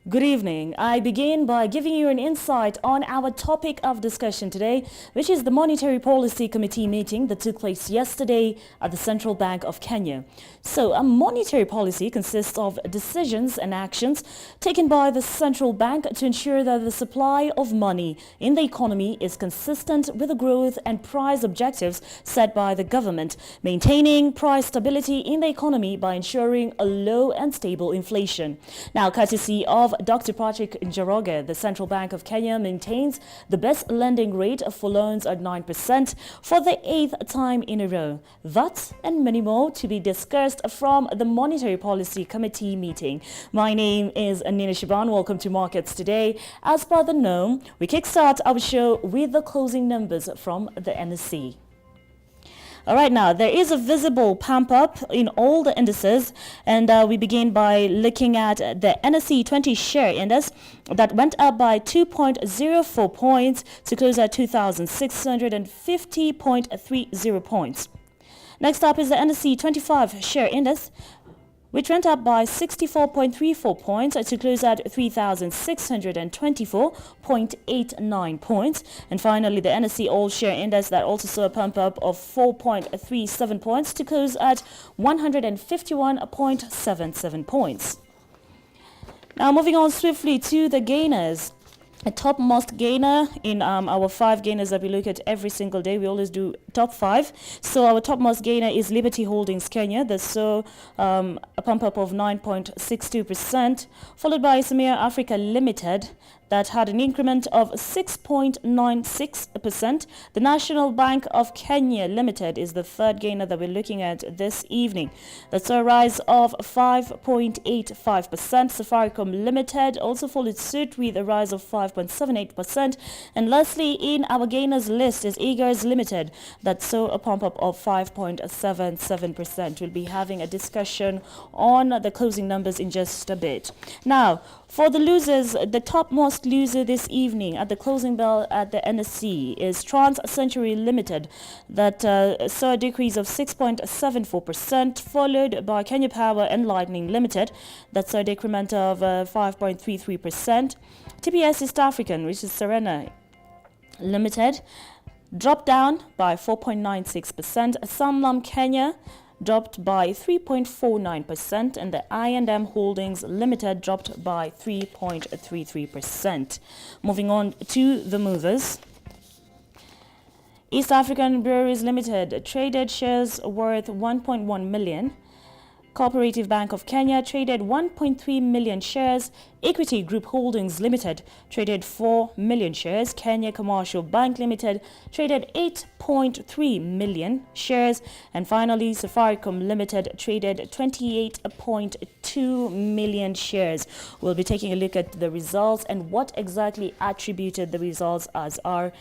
Good evening. I begin by giving you an insight on our topic of discussion today, which is the Monetary Policy Committee meeting that took place yesterday at the Central Bank of Kenya. So, a monetary policy consists of decisions and actions taken by the central bank to ensure that the supply of money in the economy is consistent with the growth and price objectives set by the government, maintaining price stability in the economy by ensuring a low and stable inflation. Now, courtesy of Dr. Patrick Njoroge, the Central Bank of Kenya maintains the best lending rate for loans at 9% for the 8th time in a row. That and many more to be discussed from the Monetary Policy Committee meeting. My name is Nina Shiban. Welcome to Markets Today. As per the norm, we kickstart our show with the closing numbers from the NSE. All right, now there is a visible pump up in all the indices, and we begin by looking at the NSE 20 share index that went up by 2.04 points to close at 2,650.30 points. Next up is the NSE 25 share index, which went up by 64.34 points to close at 3,624.89 points. And finally, the NSE All Share Index that also saw a pump up of 4.37 points to close at 151.77 points. Now, moving on swiftly to the gainers. A topmost gainer in our 5 gainers that we look at every single day. We always do top 5. So our topmost gainer is Liberty Holdings Kenya. That saw a pump up of 9.62%, followed by Samir Africa Limited that had an increment of 6.96%. The National Bank of Kenya Limited is the third gainer that we're looking at this evening. That's a rise of 5.85%. Safaricom Limited also followed suit with a rise of 5.78%. And lastly, in our gainers list is Eagers Limited that saw a pump up of 5.77%. We'll be having a discussion on the closing numbers in just a bit. Now, for the losers, the topmost loser this evening at the closing bell at the NSE is Trans Century Limited that saw a decrease of 6.74%, followed by Kenya Power and Lightning Limited that saw a decrement of 5.33%. TPS East African, which is Serena Limited, dropped down by 4.96%. Sanlam Kenya dropped by 3.49%, and the I&M Holdings Limited dropped by 3.33%. Moving on to the movers. East African Breweries Limited traded shares worth 1.1 million. Cooperative Bank of Kenya traded 1.3 million shares. Equity Group Holdings Limited traded 4 million shares. Kenya Commercial Bank Limited traded 8.3 million shares. And finally, Safaricom Limited traded 28.2 million shares. We'll be taking a look at the results and what exactly attributed the results as are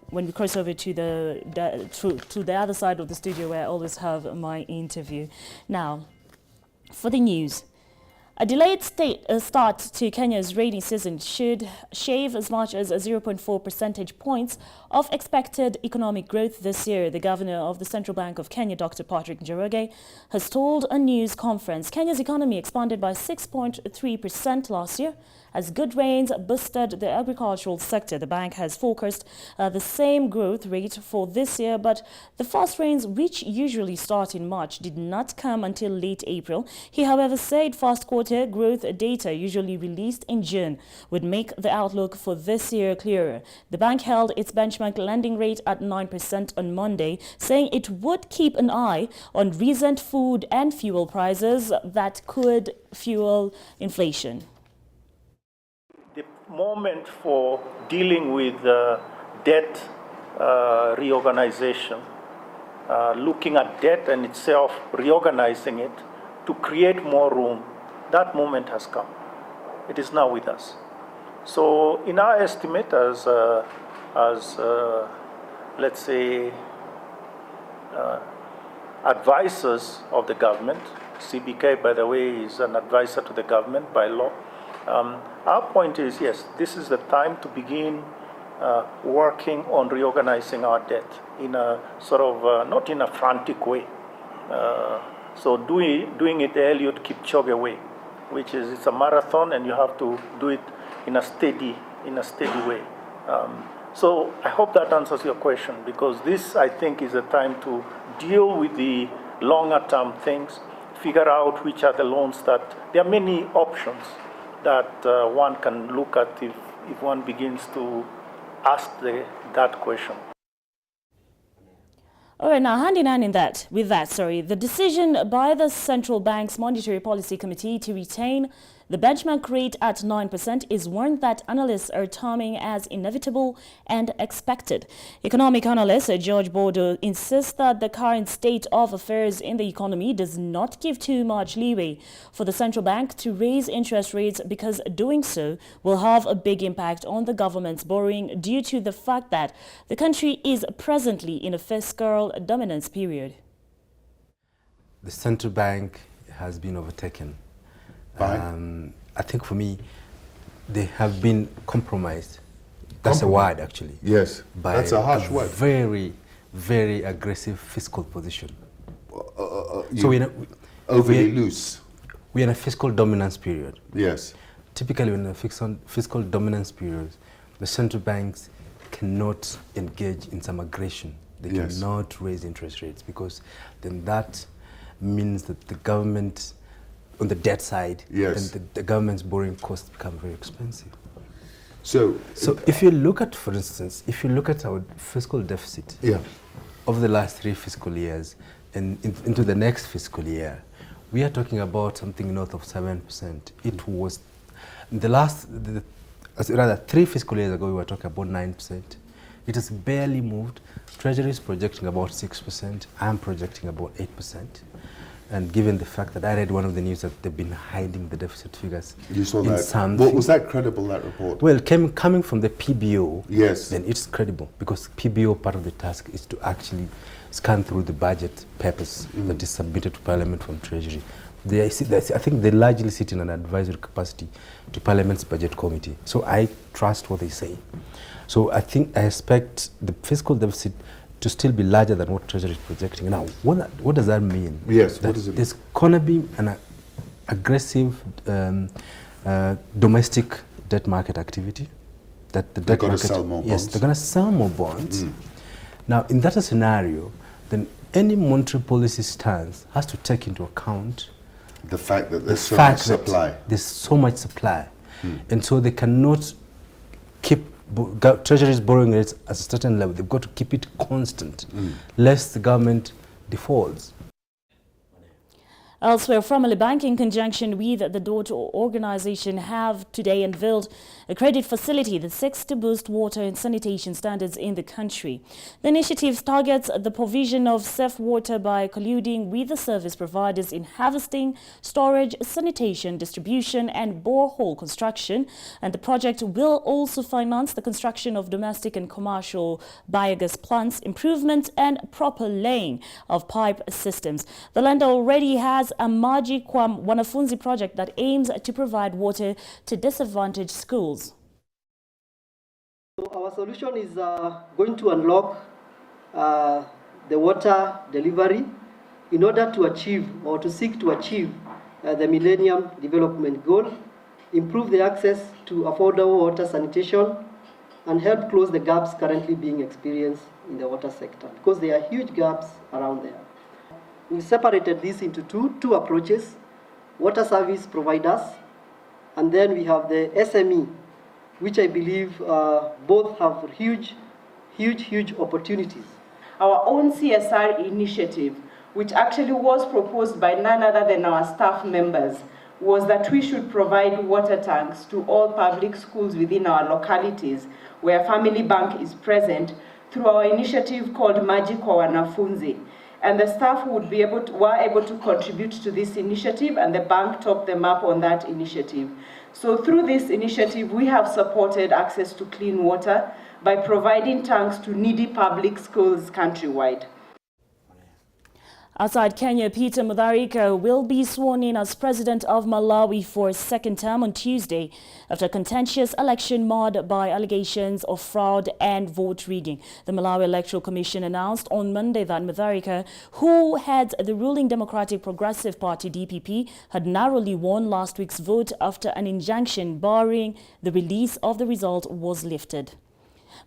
when we cross over to the other side of the studio where I always have my interview. Now, for the news. A delayed start to Kenya's rainy season should shave as much as 0.4 percentage points of expected economic growth this year, the governor of the Central Bank of Kenya, Dr. Patrick Njoroge, has told a news conference. Kenya's economy expanded by 6.3% last year as good rains boosted the agricultural sector. The bank has forecast the same growth rate for this year, but the fast rains, which usually start in March, did not come until late April. He, however, said first quarter growth data, usually released in June, would make the outlook for this year clearer. The bank held its benchmark lending rate at 9% on Monday, saying it would keep an eye on recent food and fuel prices that could fuel inflation. The moment for dealing with debt reorganization, looking at debt and itself, reorganizing it to create more room, that moment has come. It is now with us. So in our estimate as let's say, advisors of the government, CBK, by the way, is an advisor to the government by law. Our point is, yes, this is the time to begin working on reorganizing our debt in a sort of, not in a frantic way. So doing it the Eliud Kipchoge way. which is it's a marathon and you have to do it in a steady way. So I hope that answers your question, because this, I think, is a time to deal with the longer term things, figure out which are the loans that, there are many options that one can look at if one begins to ask that question. All right, now hand in hand with that, the decision by the Central Bank's Monetary Policy Committee to retain the benchmark rate at 9% is one that analysts are terming as inevitable and expected. Economic analyst George Bordeaux insists that the current state of affairs in the economy does not give too much leeway for the central bank to raise interest rates, because doing so will have a big impact on the government's borrowing due to the fact that the country is presently in a fiscal dominance period. The central bank has been overtaken. I think for me, they have been compromised. That's a word, actually. Yes, that's a harsh word. Very, very aggressive fiscal position. So we're overly loose. We're in a fiscal dominance period. Yes. Typically, in a fiscal dominance period, the central banks cannot engage in some aggression. They cannot raise interest rates, because then that means that the government, on the debt side, then the government's borrowing costs become very expensive. So if you look at, for instance, if you look at our fiscal deficit over the last 3 fiscal years and into the next fiscal year, we are talking about something north of 7%. It was rather 3 fiscal years ago, we were talking about 9%. It has barely moved. Treasury is projecting about 6%. I'm projecting about 8%. And given the fact that I read one of the news that they've been hiding the deficit figures. You saw that. What was that credible, that report? Well, coming from the PBO, yes, then it's credible, because PBO, part of the task is to actually scan through the budget papers that is submitted to Parliament from Treasury. I think they largely sit in an advisory capacity to Parliament's Budget Committee. So I trust what they say. So I expect the fiscal deficit to still be larger than what Treasury is projecting. Now, what does that mean? Yes, what does it mean? There's going to be an aggressive domestic debt market activity. That the debt market, sell more bonds. Yes, they're going to sell more bonds. Now, in that scenario, then any monetary policy stance has to take into account the fact that there's so much supply. There's so much supply. And so they cannot keep Treasury's borrowing rates at a certain level. They've got to keep it constant, lest the government defaults. Elsewhere, Family Bank, in conjunction with the daughter organization, have today unveiled a credit facility that seeks to boost water and sanitation standards in the country. The initiative targets the provision of safe water by colluding with the service providers in harvesting, storage, sanitation, distribution and borehole construction. And the project will also finance the construction of domestic and commercial biogas plants, improvement and proper laying of pipe systems. The lender already has a Maji kwa Wanafunzi project that aims to provide water to disadvantaged schools. So our solution is going to unlock the water delivery in order to achieve, or to seek to achieve, the Millennium Development Goal, improve the access to affordable water sanitation, and help close the gaps currently being experienced in the water sector, because there are huge gaps around there. We've separated this into two approaches: water service providers, and then we have the SME, which I believe both have huge opportunities. Our own CSR initiative, which actually was proposed by none other than our staff members, was that we should provide water tanks to all public schools within our localities where Family Bank is present, through our initiative called Maji kwa Wanafunzi. And the staff were able to contribute to this initiative, and the bank topped them up on that initiative. So through this initiative, we have supported access to clean water by providing tanks to needy public schools countrywide. Outside Kenya, Peter Mutharika will be sworn in as president of Malawi for a second term on Tuesday after a contentious election marred by allegations of fraud and vote rigging. The Malawi Electoral Commission announced on Monday that Mutharika, who heads the ruling Democratic Progressive Party DPP, had narrowly won last week's vote after an injunction barring the release of the result was lifted.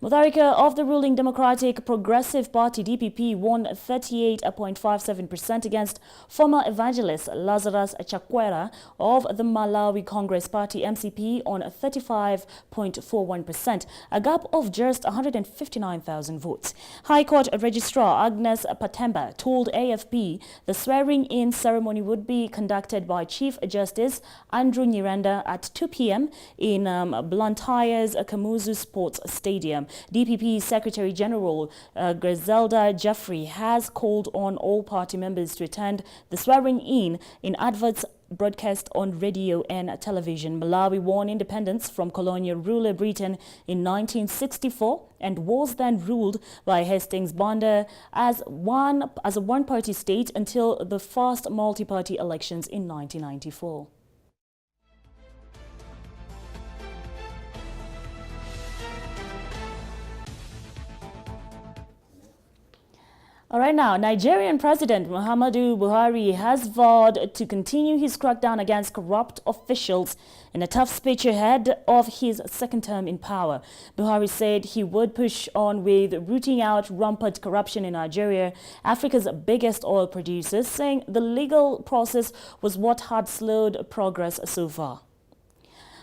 Mutharika of the ruling Democratic Progressive Party DPP won 38.57% against former evangelist Lazarus Chakwera of the Malawi Congress Party MCP on 35.41%, a gap of just 159,000 votes. High Court Registrar Agnes Patemba told AFP the swearing-in ceremony would be conducted by Chief Justice Andrew Nyirenda at 2 p.m. in Blantyre's Kamuzu Sports Stadium. DPP Secretary General Griselda Jeffrey has called on all party members to attend the swearing-in adverts broadcast on radio and television. Malawi won independence from colonial ruler Britain in 1964 and was then ruled by Hastings Banda as a one-party state until the first multi-party elections in 1994. All right, now, Nigerian President Muhammadu Buhari has vowed to continue his crackdown against corrupt officials in a tough speech ahead of his second term in power. Buhari said he would push on with rooting out rampant corruption in Nigeria, Africa's biggest oil producer, saying the legal process was what had slowed progress so far.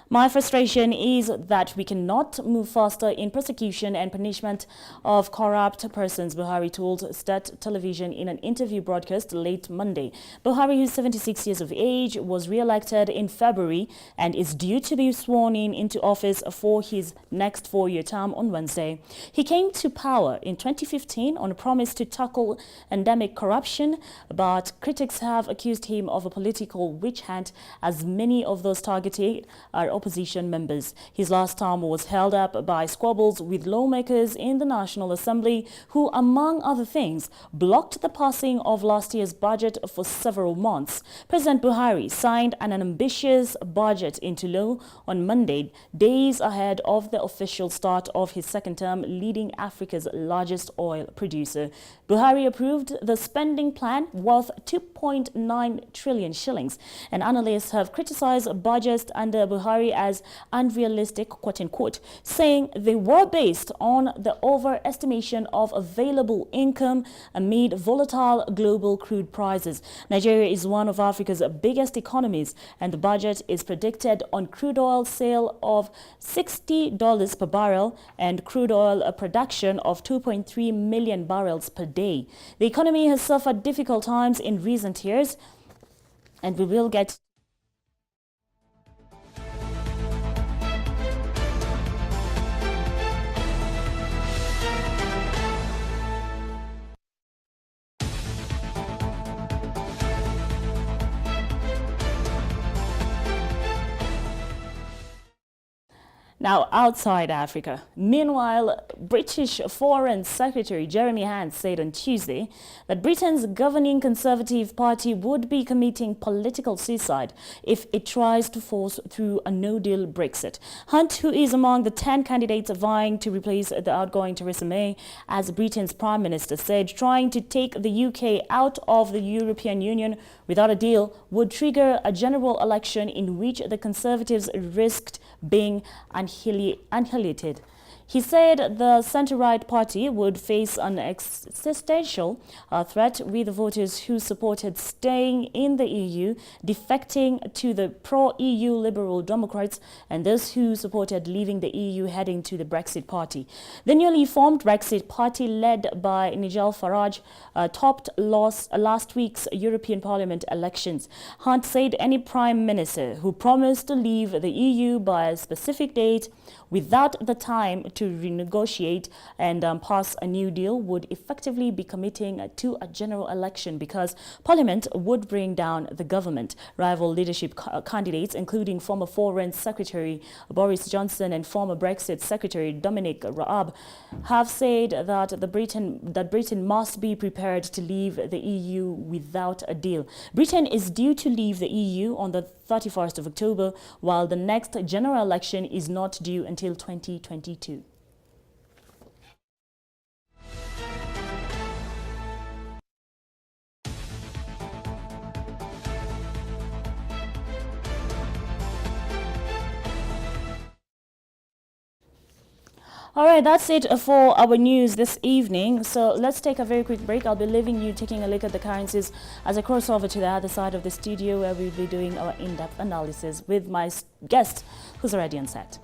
My frustration is that we cannot move faster in prosecution and punishment of corrupt persons, Buhari told State Television in an interview broadcast late Monday. Buhari, who's 76 years of age, was re-elected in February and is due to be sworn into office for his next four-year term on Wednesday. He came to power in 2015 on a promise to tackle endemic corruption, but critics have accused him of a political witch hunt, as many of those targeted are opposition members. His last term was held up by squabbles with lawmakers in the National Assembly who, among other things, blocked the passing of last year's budget for several months. President Buhari signed an ambitious budget into law on Monday, days ahead of the official start of his second term leading Africa's largest oil producer. Buhari approved the spending plan worth 2.9 trillion shillings, and analysts have criticized budgets under Buhari as unrealistic, quote-unquote, saying they were based on the overestimation of available income amid volatile global crude prices. Nigeria is one of Africa's biggest economies, and the budget is predicted on crude oil sale of $60 per barrel and crude oil production of 2.3 million barrels per day. The economy has suffered difficult times in recent years, and we will get Now, outside Africa. Meanwhile, British Foreign Secretary Jeremy Hunt said on Tuesday that Britain's governing Conservative Party would be committing political suicide if it tries to force through a no-deal Brexit. Hunt, who is among the 10 candidates vying to replace the outgoing Theresa May as Britain's Prime Minister, said trying to take the UK out of the European Union without a deal would trigger a general election in which the Conservatives risked being annihilated. He said the centre-right party would face an existential threat with voters who supported staying in the EU, defecting to the pro-EU Liberal Democrats, and those who supported leaving the EU heading to the Brexit Party. The newly formed Brexit Party, led by Nigel Farage, topped last week's European Parliament elections. Hunt said any Prime Minister who promised to leave the EU by a specific date without the time to renegotiate and pass a new deal would effectively be committing to a general election because Parliament would bring down the government. Rival leadership candidates, including former Foreign Secretary Boris Johnson and former Brexit Secretary Dominic Raab, have said that Britain must be prepared to leave the EU without a deal. Britain is due to leave the EU on the 31st of October, while the next general election is not due until 2022. All right, that's it for our news this evening. So let's take a very quick break. I'll be leaving you taking a look at the currencies as I cross over to the other side of the studio where we'll be doing our in-depth analysis with my guest who's already on set.